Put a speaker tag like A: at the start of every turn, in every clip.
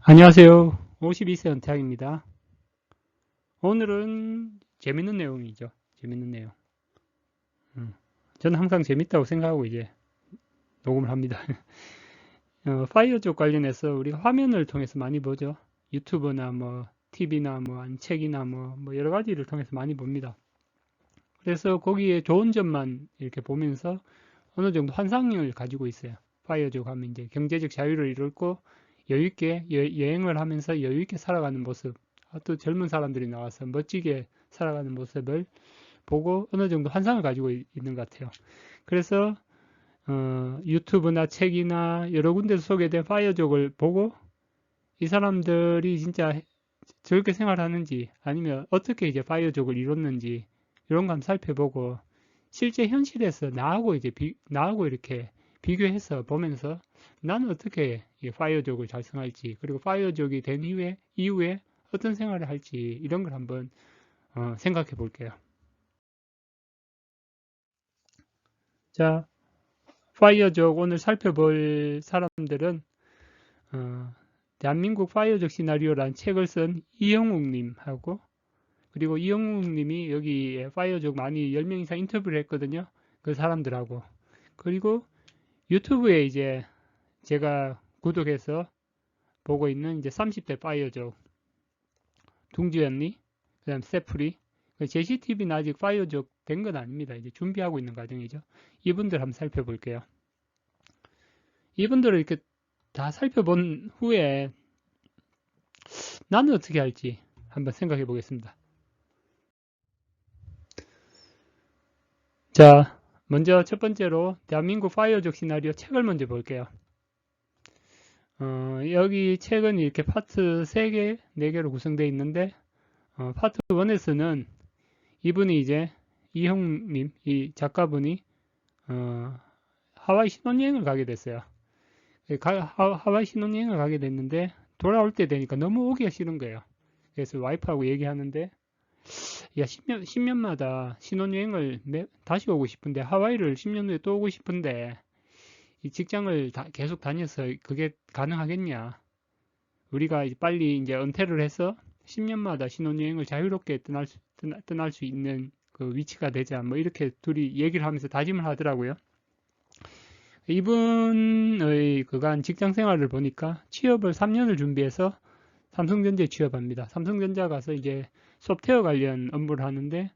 A: 안녕하세요. 52세 은퇴학입니다. 오늘은 재밌는 내용이죠. 재밌는 내용. 저는 항상 재밌다고 생각하고 이제 녹음을 합니다. 파이어족 관련해서 우리가 화면을 통해서 많이 보죠. 유튜브나 뭐 TV나 뭐 책이나 뭐 여러 가지를 통해서 많이 봅니다. 그래서 거기에 좋은 점만 이렇게 보면서 어느 정도 환상을 가지고 있어요. 파이어족 하면 이제 경제적 자유를 이루고 여유있게 여행을 하면서 여유있게 살아가는 모습, 또 젊은 사람들이 나와서 멋지게 살아가는 모습을 보고 어느 정도 환상을 가지고 있는 것 같아요. 그래서 유튜브나 책이나 여러 군데서 소개된 파이어족을 보고 이 사람들이 진짜 저렇게 생활하는지 아니면 어떻게 이제 파이어족을 이뤘는지 이런 거 한번 살펴보고 실제 현실에서 나하고 이렇게 비교해서 보면서 나는 어떻게 이 파이어족을 달성할지 그리고 파이어족이 된 이후에 어떤 생활을 할지 이런 걸 한번 생각해 볼게요. 자, 파이어족 오늘 살펴볼 사람들은 대한민국 파이어족 시나리오라는 책을 쓴 이영욱님하고 그리고 이영욱님이 여기 파이어족 많이 10명 이상 인터뷰를 했거든요. 그 사람들하고 그리고 유튜브에 이제 제가 구독해서 보고 있는 이제 30대 파이어족 둥지언니, 그다음 세프리, JCTV는 아직 파이어족 된 건 아닙니다. 이제 준비하고 있는 과정이죠. 이분들 한번 살펴볼게요. 이분들을 이렇게 다 살펴본 후에 나는 어떻게 할지 한번 생각해 보겠습니다. 자, 먼저 첫 번째로 대한민국 파이어족 시나리오 책을 먼저 볼게요. 여기 책은 이렇게 파트 3개, 4개로 구성되어 있는데 파트 1에서는 이분이 이제 이형님, 이 작가분이 하와이 신혼여행을 가게 됐어요. 하와이 신혼여행을 가게 됐는데 돌아올 때 되니까 너무 오기가 싫은 거예요. 그래서 와이프하고 얘기하는데 야 10년마다 신혼여행을 다시 오고 싶은데 하와이를 10년 후에 또 오고 싶은데 이 직장을 계속 다녀서 그게 가능하겠냐? 우리가 빨리 이제 은퇴를 해서 10년마다 신혼여행을 자유롭게 떠날 수 있는 그 위치가 되자. 뭐 이렇게 둘이 얘기를 하면서 다짐을 하더라고요. 이분의 그간 직장 생활을 보니까 취업을 3년을 준비해서 삼성전자에 취업합니다. 삼성전자 가서 이제 소프트웨어 관련 업무를 하는데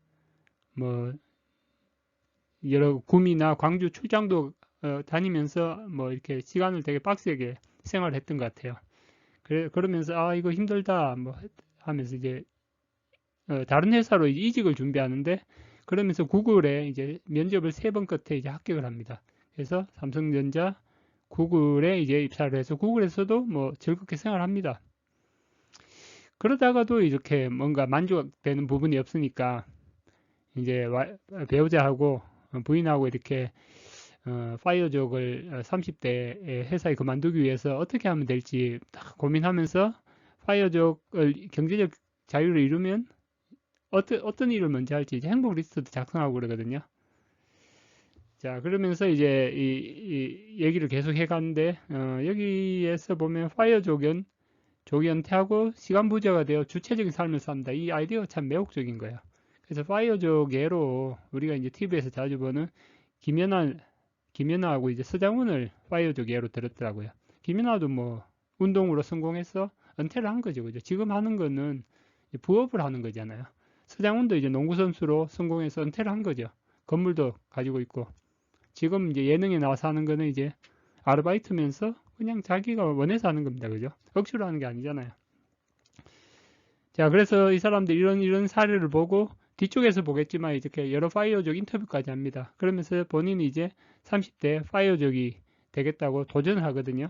A: 뭐 여러 구미나 광주 출장도 다니면서 뭐 이렇게 시간을 되게 빡세게 생활을 했던 것 같아요. 그러면서 아 이거 힘들다 뭐 하면서 이제 다른 회사로 이직을 준비하는데 그러면서 구글에 이제 면접을 3번 끝에 이제 합격을 합니다. 그래서 삼성전자 구글에 이제 입사를 해서 구글에서도 뭐 즐겁게 생활합니다. 그러다가도 이렇게 뭔가 만족되는 부분이 없으니까 이제 배우자하고 부인하고 이렇게 파이어족을 30대의 회사에 그만두기 위해서 어떻게 하면 될지 딱 고민하면서 파이어족을 경제적 자유를 이루면 어떤 일을 먼저 할지 이제 행복 리스트도 작성하고 그러거든요. 자, 그러면서 이제 이 얘기를 계속 해가는데 여기에서 보면 파이어족은 조기 은퇴하고 시간 부자가 되어 주체적인 삶을 산다. 이 아이디어가 참 매혹적인 거예요. 그래서 파이어족 예로 우리가 이제 TV에서 자주 보는 김연아하고 이제 서장훈을 파이어족 예로 들었더라고요. 김연아도 뭐 운동으로 성공해서 은퇴를 한 거죠. 그죠? 지금 하는 거는 부업을 하는 거잖아요. 서장훈도 이제 농구 선수로 성공해서 은퇴를 한 거죠. 건물도 가지고 있고. 지금 이제 예능에 나와서 하는 거는 이제 아르바이트면서 그냥 자기가 원해서 하는 겁니다. 그죠? 억지로 하는 게 아니잖아요. 자, 그래서 이 사람들 이런 사례를 보고 뒤쪽에서 보겠지만 이렇게 여러 파이어족 인터뷰까지 합니다. 그러면서 본인이 이제 30대 파이어족이 되겠다고 도전을 하거든요.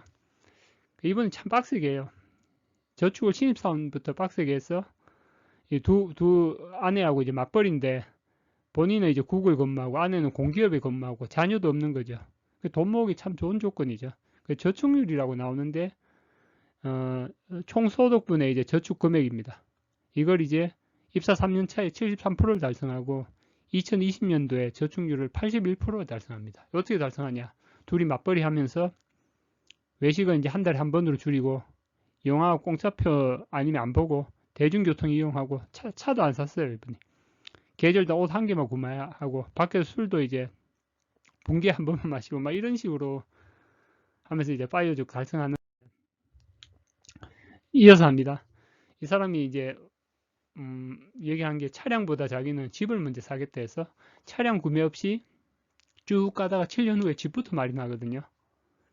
A: 이분은 참 빡세게 해요. 저축을 신입사원부터 빡세게 해서 두 아내하고 이제 맞벌이인데 본인은 이제 구글 근무하고 아내는 공기업에 근무하고 자녀도 없는 거죠. 돈 모으기 참 좋은 조건이죠. 저축률이라고 나오는데 총 소득분의 이제 저축 금액입니다. 이걸 이제 입사 3년 차에 73%를 달성하고 2020년도에 저축률을 81%를 달성합니다. 어떻게 달성하냐? 둘이 맞벌이 하면서 외식은 이제 한 달에 한 번으로 줄이고 이용하고 공짜표 아니면 안 보고 대중교통 이용하고 차도 안 샀어요. 이분이. 계절당 옷 한 개만 구매하고 밖에서 술도 이제 분기에 한 번만 마시고 막 이런 식으로 하면서 이제 파이어족 달성하는 이어서 합니다. 이 사람이 이제 얘기한 게 차량보다 자기는 집을 먼저 사겠다 해서 차량 구매 없이 쭉 가다가 7년 후에 집부터 마련하거든요.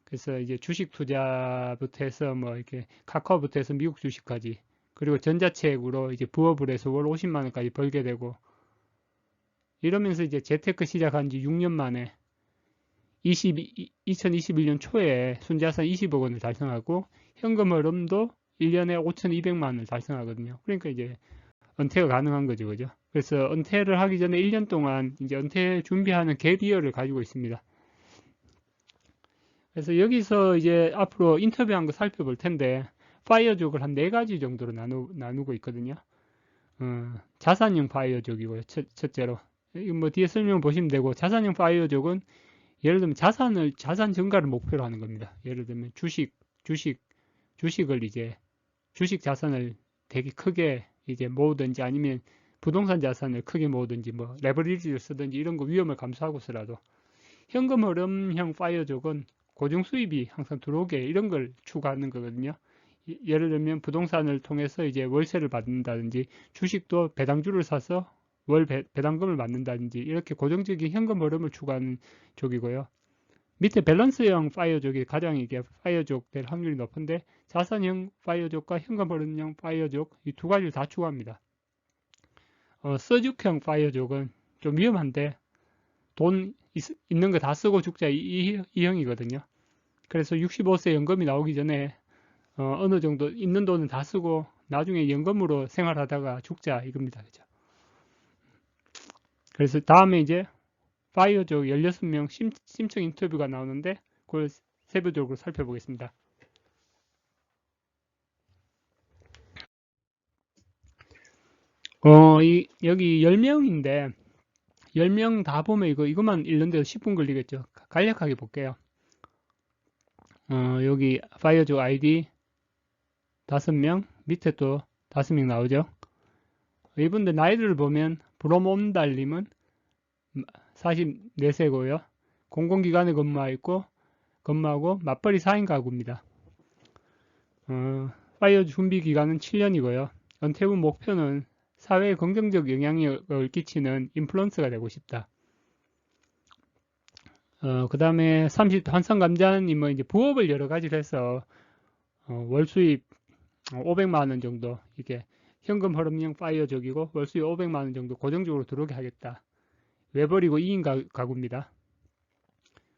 A: 그래서 이제 주식 투자부터 해서 뭐 이렇게 카카오부터 해서 미국 주식까지 그리고 전자책으로 이제 부업을 해서 월 50만 원까지 벌게 되고 이러면서 이제 재테크 시작한 지 6년 만에 2021년 초에 순자산 20억 원을 달성하고 현금 흐름도 1년에 5,200만 원을 달성하거든요. 그러니까 이제 은퇴가 가능한 거죠, 그죠? 그래서 은퇴를 하기 전에 1년 동안 이제 은퇴 준비하는 갭이어를 가지고 있습니다. 그래서 여기서 이제 앞으로 인터뷰한 거 살펴볼 텐데 파이어족을 한 4가지 정도로 나누고 있거든요. 자산형 파이어족이고요. 첫째로. 뭐 뒤에 설명 보시면 되고 자산형 파이어족은 예를 들면 자산 증가를 목표로 하는 겁니다. 예를 들면 주식을 이제 주식 자산을 되게 크게 이제 모으든지 아니면 부동산 자산을 크게 모으든지 뭐 레버리지를 쓰든지 이런 거 위험을 감수하고서라도 현금 흐름형 파이어족은 고정 수입이 항상 들어오게 이런 걸 추구하는 거거든요. 예를 들면 부동산을 통해서 이제 월세를 받는다든지 주식도 배당주를 사서 월 배당금을 받는다든지 이렇게 고정적인 현금 흐름을 추구하는 쪽이고요. 밑에 밸런스형 파이어족이 가장 이게 파이어족 될 확률이 높은데 자산형 파이어족과 현금 흐름형 파이어족 이 두 가지를 다 추구합니다. 서죽형 파이어족은 좀 위험한데 돈 있는 거 다 쓰고 죽자 이 형이거든요. 그래서 65세 연금이 나오기 전에 어느 정도 있는 돈은 다 쓰고 나중에 연금으로 생활하다가 죽자 이겁니다. 그죠? 그래서 다음에 이제 파이어족 16명 심층 인터뷰가 나오는데 그걸 세부적으로 살펴보겠습니다. 여기 10명인데 10명 다 보면 이것만 읽는데도 10분 걸리겠죠. 간략하게 볼게요. 여기 파이어족 아이디 5명, 밑에 또 5명 나오죠. 이분들 나이들을 보면 브롬온달님은 44세고요. 공공기관에 근무하고 맞벌이 4인 가구입니다. 파이어 준비 기간은 7년이고요. 은퇴 후 목표는 사회에 긍정적 영향력을 끼치는 인플루언서가 되고 싶다. 그 다음에 30 환상감자님은 이제 부업을 여러 가지를 해서 월 수입 500만 원 정도 이게 현금 흐름형 파이어족이고 월 수입 500만 원 정도 고정적으로 들어오게 하겠다. 외벌이고 2인 가구입니다.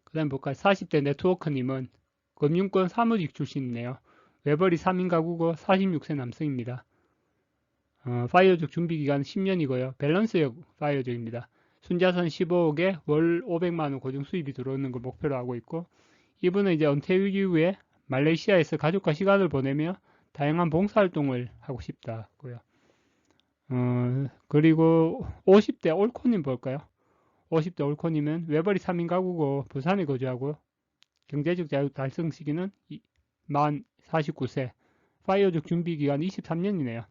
A: 그 다음에 볼까요? 40대 네트워커님은 금융권 사무직 출신이네요. 외벌이 3인 가구고 46세 남성입니다. 파이어족 준비기간 10년이고요. 밸런스형 파이어족입니다. 순자산 15억에 월 500만원 고정 수입이 들어오는 걸 목표로 하고 있고 이분은 이제 은퇴 이후에 말레이시아에서 가족과 시간을 보내며 다양한 봉사활동을 하고 싶다고요. 그리고 50대 올코님 볼까요? 50대 올코님은 외벌이 3인 가구고 부산에 거주하고 경제적 자유 달성 시기는 만 49세 파이어족 준비기간 23년이네요.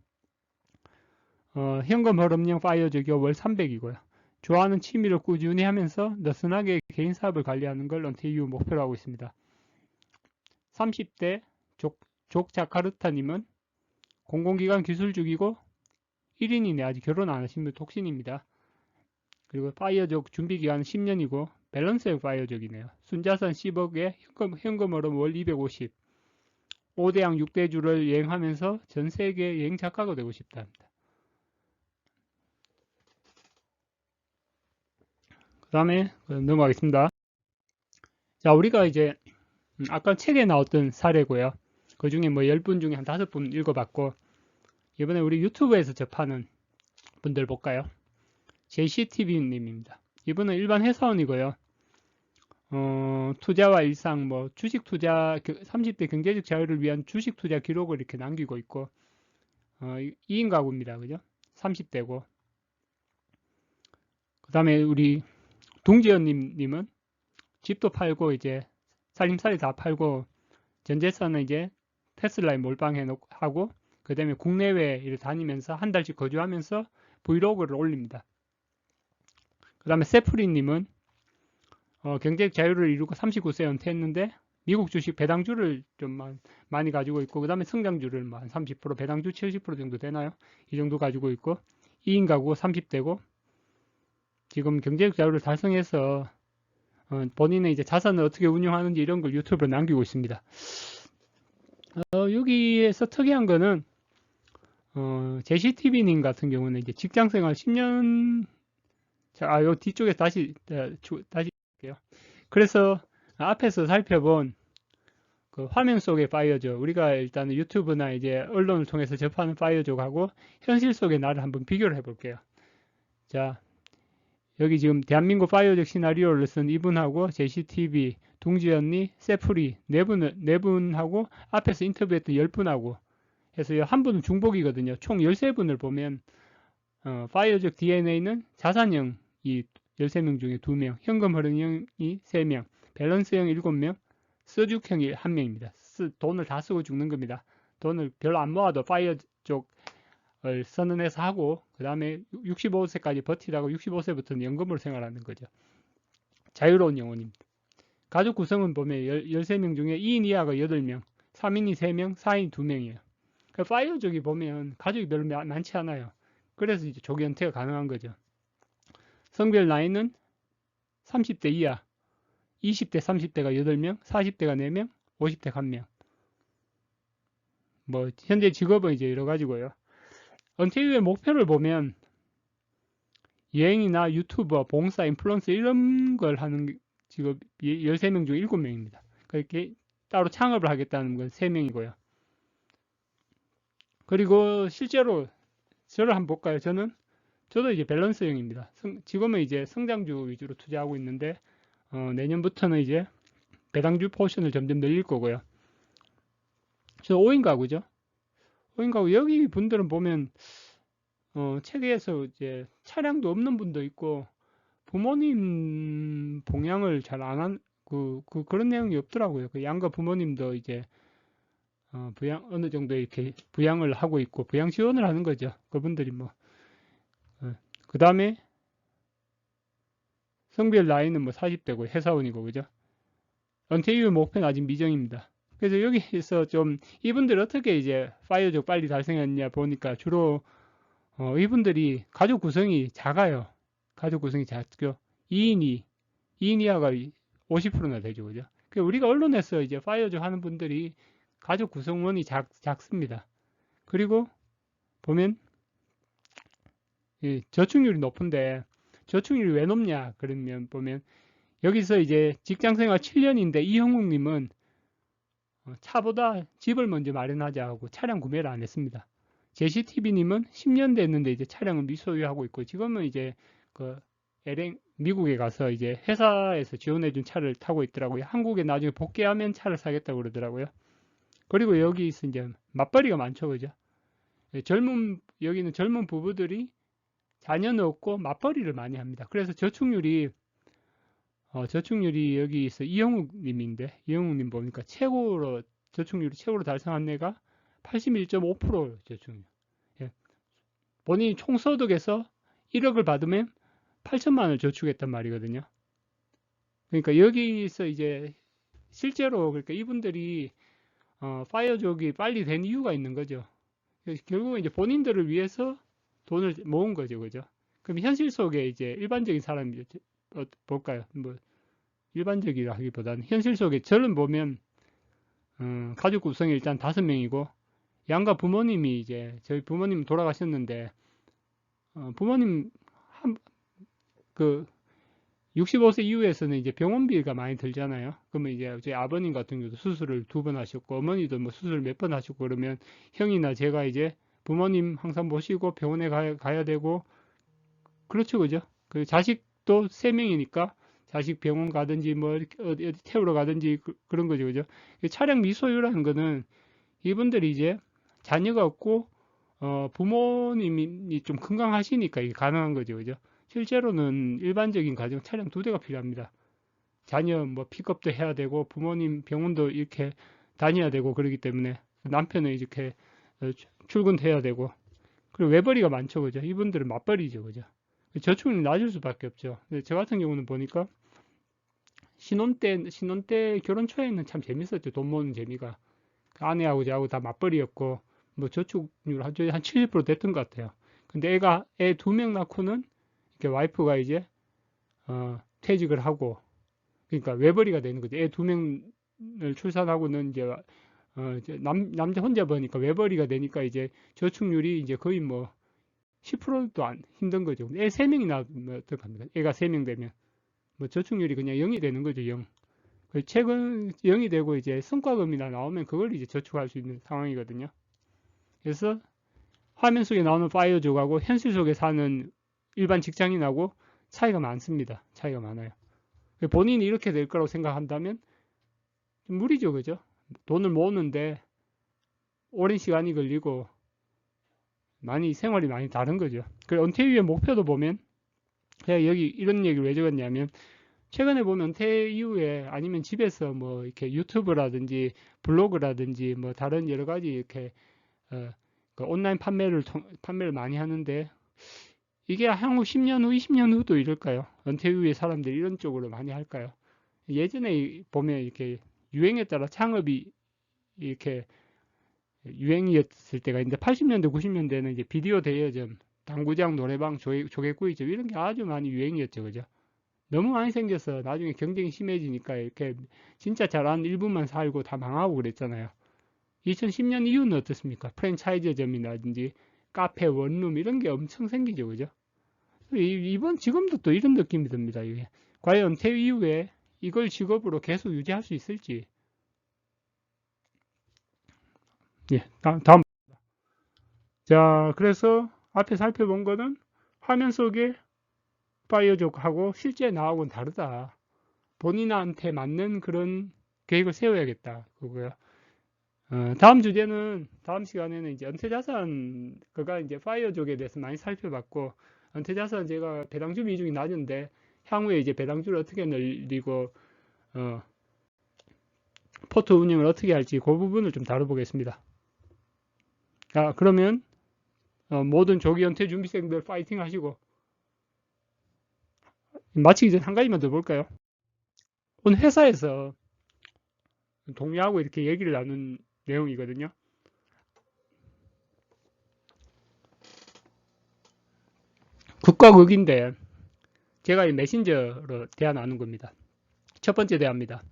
A: 현금 흐름형 파이어족이 월 300이고요. 좋아하는 취미를 꾸준히 하면서 느슨하게 개인 사업을 관리하는 걸 은퇴 이후 목표로 하고 있습니다. 30대 족자카르타님은 공공기관 기술직이고 1인이네. 아직 결혼 안 하신 분 독신입니다. 그리고 파이어족 준비기간 10년이고 밸런스형 파이어족이네요. 순자산 10억에 현금 흐름 월 250. 5대양 6대주를 여행하면서 전 세계 여행 작가가 되고 싶답니다. 그 다음에 넘어가겠습니다. 자, 우리가 이제 아까 책에 나왔던 사례고요. 그 중에 뭐 10분 중에 한 5분 읽어봤고 이번에 우리 유튜브에서 접하는 분들 볼까요? JCTV님입니다. 이분은 일반 회사원이고요. 투자와 일상, 뭐 주식 투자, 30대 경제적 자유를 위한 주식 투자 기록을 이렇게 남기고 있고 2인 가구입니다. 그죠? 30대고 그 다음에 우리 동지연님은 집도 팔고 이제 살림살이 다 팔고 전 재산은 이제 테슬라에 몰빵해 놓고 하고, 그 다음에 국내외에 다니면서 한 달씩 거주하면서 브이로그를 올립니다. 그 다음에 세프리님은 경제적 자유를 이루고 39세 은퇴했는데 미국 주식 배당주를 좀 많이 가지고 있고, 그 다음에 성장주를 한 30%, 배당주 70% 정도 되나요? 이 정도 가지고 있고, 2인 가구 30대고, 지금 경제적 자유를 달성해서 본인의 이제 자산을 어떻게 운영하는지 이런 걸 유튜브로 남기고 있습니다. 여기에서 특이한 거는 제시TV님 같은 경우는 이제 직장생활 10년, 자, 요 뒤쪽에 다시 할게요. 그래서 앞에서 살펴본 그 화면 속의 파이어족, 우리가 일단 유튜브나 이제 언론을 통해서 접하는 파이어족하고 현실 속의 나를 한번 비교를 해볼게요. 자, 여기 지금 대한민국 파이어족 시나리오를 쓴 이분하고 제시TV, 둥지 언니, 세프리 네 분하고 앞에서 인터뷰했던 10분하고 해서 한 분은 중복이거든요. 총 13분을 보면 파이어족 DNA는 자산형이 13명 중에 2명, 현금 흐름형이 3명, 밸런스형 7명, 써죽형이 1명입니다. 돈을 다 쓰고 죽는 겁니다. 돈을 별로 안 모아도 파이어족을 선언해서 하고, 그 다음에 65세까지 버티다가 65세부터는 연금으로 생활하는 거죠. 자유로운 영혼입니다. 가족 구성은 보면 13명 중에 2인 이하가 8명, 3인이 3명, 4인이 2명이에요. 그러니까 파이어족이 보면 가족이 별로 많지 않아요. 그래서 이제 조기 은퇴가 가능한 거죠. 성별 나이는 30대 이하, 20대, 30대가 8명, 40대가 4명, 50대가 1명. 뭐 현재 직업은 이제 여러 가지고요. 은퇴 이후의 목표를 보면 여행이나 유튜버, 봉사, 인플루언서 이런 걸 하는 직업 13명 중 7명입니다. 그렇게 따로 창업을 하겠다는 건 3명이고요. 그리고 실제로 저를 한번 볼까요? 저도 이제 밸런스형입니다. 지금은 이제 성장주 위주로 투자하고 있는데 내년부터는 이제 배당주 포션을 점점 늘릴 거고요. 저 5인 가구죠. 5인 가구 여기 분들은 보면 책에서 이제 차량도 없는 분도 있고 부모님 봉양을 잘 안 한 그런 내용이 없더라고요. 그 양가 부모님도 이제 부양 어느 정도 이렇게 부양을 하고 있고 부양 지원을 하는 거죠. 그분들이 뭐 그 다음에 성별 나이는 뭐 40대고 회사원이고 그죠? 은퇴 이후 목표는 아직 미정입니다. 그래서 여기서 좀 이분들 어떻게 이제 파이어족 빨리 달성했냐 보니까 주로 이분들이 가족 구성이 작아요. 가족 구성이 작죠. 2인 이하가 50%나 되죠. 그죠? 우리가 언론에서 이제 파이어족 하는 분들이 가족 구성원이 작습니다. 그리고 보면 저축률이 높은데 저축률이 왜 높냐 그러면 보면 여기서 이제 직장생활 7년인데 이형욱님은 차보다 집을 먼저 마련하자 하고 차량 구매를 안 했습니다. 제시TV님은 10년 됐는데 이제 차량을 미소유하고 있고 지금은 이제 그 미국에 가서 이제 회사에서 지원해준 차를 타고 있더라고요. 한국에 나중에 복귀하면 차를 사겠다고 그러더라고요. 그리고 여기서 이제 맞벌이가 많죠, 그죠? 여기는 젊은 부부들이 자녀는 없고 맞벌이를 많이 합니다. 그래서 저축률이 여기 있어 이영욱 님인데 이영욱 님 보니까 저축률이 최고로 달성한 애가 81.5% 저축률. 예. 본인이 총소득에서 1억을 받으면 8천만 원을 저축했단 말이거든요. 그러니까 여기서 이제 실제로 그러니까 이분들이 파이어족이 빨리 된 이유가 있는 거죠. 결국은 이제 본인들을 위해서 돈을 모은 거죠, 그죠? 그럼 현실 속에 이제 일반적인 사람이 볼까요? 뭐 일반적이라 하기보다는 현실 속에 저는 보면 가족 구성이 일단 5명이고 양가 부모님이 이제 저희 부모님 돌아가셨는데 부모님 그 65세 이후에서는 이제 병원비가 많이 들잖아요. 그러면 이제 저희 아버님 같은 경우도 수술을 2번 하셨고 어머니도 뭐 수술 몇 번 하셨고 그러면 형이나 제가 이제 부모님 항상 모시고 병원에 가야 되고 그렇죠, 그죠? 그 자식도 3명이니까 자식 병원 가든지 뭐 어디 태우러 가든지 그런 거죠, 그죠? 차량 미소유라는 거는 이분들이 이제 자녀가 없고 부모님이 좀 건강하시니까 이게 가능한 거죠, 그죠? 실제로는 일반적인 가정 차량 2대가 필요합니다. 자녀 뭐 픽업도 해야 되고 부모님 병원도 이렇게 다녀야 되고 그러기 때문에 남편은 이렇게 출근해야 되고, 그리고 외벌이가 많죠, 그죠? 이분들은 맞벌이죠, 그죠? 저축률이 낮을 수밖에 없죠. 근데 저 같은 경우는 보니까 신혼 때 결혼 초에는 참 재밌었죠. 돈 모으는 재미가. 아내하고 저하고 다 맞벌이였고, 뭐 저축률 한 70% 됐던 것 같아요. 근데 애 2명 낳고는 이렇게 와이프가 이제 퇴직을 하고, 그러니까 외벌이가 되는 거죠. 애 2명을 출산하고는 이제 남자 혼자 버니까 외벌이가 되니까 이제 저축률이 이제 거의 뭐 10%도 안 힘든 거죠. 애 3명이 나면 어떡합니까? 애가 3명 되면 뭐 저축률이 그냥 0이 되는 거죠. 0. 최근 0이 되고 이제 성과금이나 나오면 그걸 이제 저축할 수 있는 상황이거든요. 그래서 화면 속에 나오는 파이어족하고 현실 속에 사는 일반 직장인하고 차이가 많습니다. 차이가 많아요. 본인이 이렇게 될 거라고 생각한다면 좀 무리죠, 그죠? 돈을 모으는데 오랜 시간이 걸리고 생활이 많이 다른 거죠. 그 은퇴 이후의 목표도 보면 제가 여기 이런 얘기를 왜 적었냐면 최근에 보면 은퇴 이후에 아니면 집에서 뭐 이렇게 유튜브라든지 블로그라든지 뭐 다른 여러 가지 이렇게 그 온라인 판매를 많이 하는데 이게 향후 10년 후, 20년 후도 이럴까요? 은퇴 이후에 사람들이 이런 쪽으로 많이 할까요? 예전에 보면 이렇게 유행에 따라 창업이 이렇게 유행이었을 때가 있는데 80년대, 90년대는 이제 비디오 대여점, 당구장, 노래방, 조개구이점 이런 게 아주 많이 유행이었죠, 그죠? 너무 많이 생겨서 나중에 경쟁이 심해지니까 이렇게 진짜 잘하는 일부만 살고 다 망하고 그랬잖아요. 2010년 이후는 어떻습니까? 프랜차이즈점이라든지 카페, 원룸 이런 게 엄청 생기죠, 그죠? 지금도 또 이런 느낌이 듭니다, 이게. 과연 은퇴 이후에 이걸 직업으로 계속 유지할 수 있을지. 예, 다음. 자, 그래서 앞에 살펴본 거는 화면 속에 파이어족하고 실제 나하고는 다르다. 본인한테 맞는 그런 계획을 세워야겠다. 그거요. 다음 시간에는 이제 은퇴자산, 그가 이제 파이어족에 대해서 많이 살펴봤고, 은퇴자산 제가 배당주 비중이 낮은데, 향후에 이제 배당주를 어떻게 늘리고, 어, 포트 운영을 어떻게 할지 그 부분을 좀 다뤄보겠습니다. 그러면, 모든 조기 은퇴 준비생들 파이팅 하시고, 마치기 전에 한 가지만 더 볼까요? 오늘 회사에서 동료하고 이렇게 얘기를 나눈 내용이거든요. 국과 극인데 제가 이 메신저로 대화 나눈 겁니다. 첫 번째 대화입니다.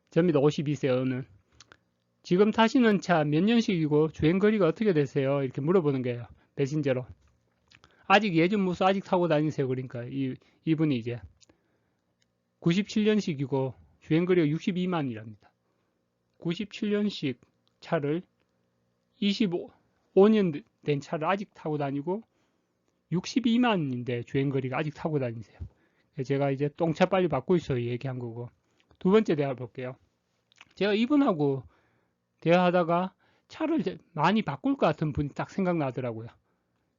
A: 접니다. 52세 어느. 지금 타시는 차 몇 년식이고 주행거리가 어떻게 되세요? 이렇게 물어보는 거예요. 메신저로. 아직 예전 무수 아직 타고 다니세요. 그러니까 이분이 이제 97년식이고 주행거리가 62만이랍니다. 97년식 차를 25년 된 차를 아직 타고 다니고 62만인데 주행거리가 아직 타고 다니세요. 제가 이제 똥차 빨리 받고 있어요. 얘기한 거고. 두 번째 대화 볼게요. 제가 이분하고 대화하다가 차를 많이 바꿀 것 같은 분이 딱 생각나더라고요.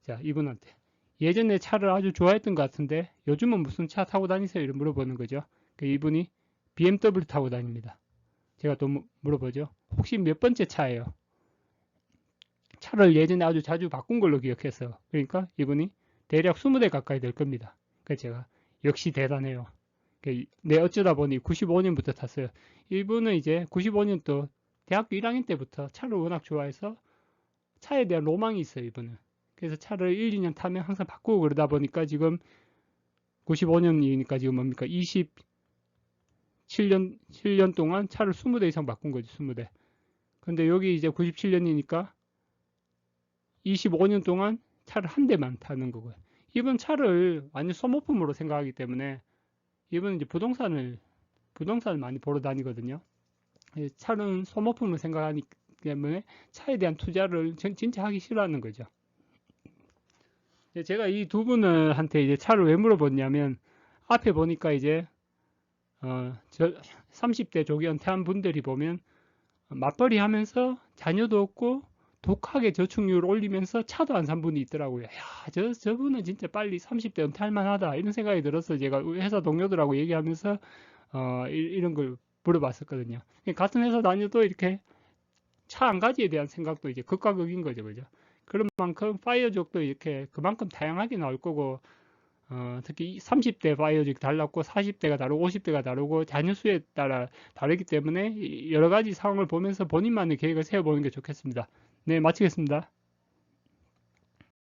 A: 자, 이분한테. 예전에 차를 아주 좋아했던 것 같은데 요즘은 무슨 차 타고 다니세요? 이렇게 물어보는 거죠. 이분이 BMW 타고 다닙니다. 제가 또 물어보죠. 혹시 몇 번째 차예요? 차를 예전에 아주 자주 바꾼 걸로 기억해서. 그러니까 이분이 대략 20대 가까이 될 겁니다. 그래서 제가 역시 대단해요. 내 어쩌다 보니 95년부터 탔어요. 이분은 이제 95년 또 대학교 1학년 때부터 차를 워낙 좋아해서 차에 대한 로망이 있어요, 이분은. 그래서 차를 1, 2년 타면 항상 바꾸고 그러다 보니까 지금 95년이니까 지금 뭡니까? 27년 동안 차를 20대 이상 바꾼 거죠, 20대. 근데 여기 이제 97년이니까 25년 동안 차를 한 대만 타는 거고요. 이분 차를 완전 소모품으로 생각하기 때문에 이분은 이제 부동산을 많이 보러 다니거든요. 차는 소모품으로 생각하기 때문에 차에 대한 투자를 진짜 하기 싫어하는 거죠. 제가 이 두 분한테 이제 차를 왜 물어봤냐면 앞에 보니까 이제 30대 조기 은퇴한 분들이 보면 맞벌이 하면서 자녀도 없고 독하게 저축률을 올리면서 차도 안 산 분이 있더라고요. 야, 저분은 진짜 빨리 30대 은퇴할 만하다 이런 생각이 들어서 제가 회사 동료들하고 얘기하면서 이런 걸 물어봤었거든요. 같은 회사 다녀도 이렇게 차 한 가지에 대한 생각도 이제 극과 극인 거죠, 그죠? 그런 만큼 파이어족도 이렇게 그만큼 다양하게 나올 거고, 특히 30대 파이어족이 달랐고, 40대가 다르고, 50대가 다르고, 자녀 수에 따라 다르기 때문에 여러 가지 상황을 보면서 본인만의 계획을 세워보는 게 좋겠습니다. 네, 마치겠습니다.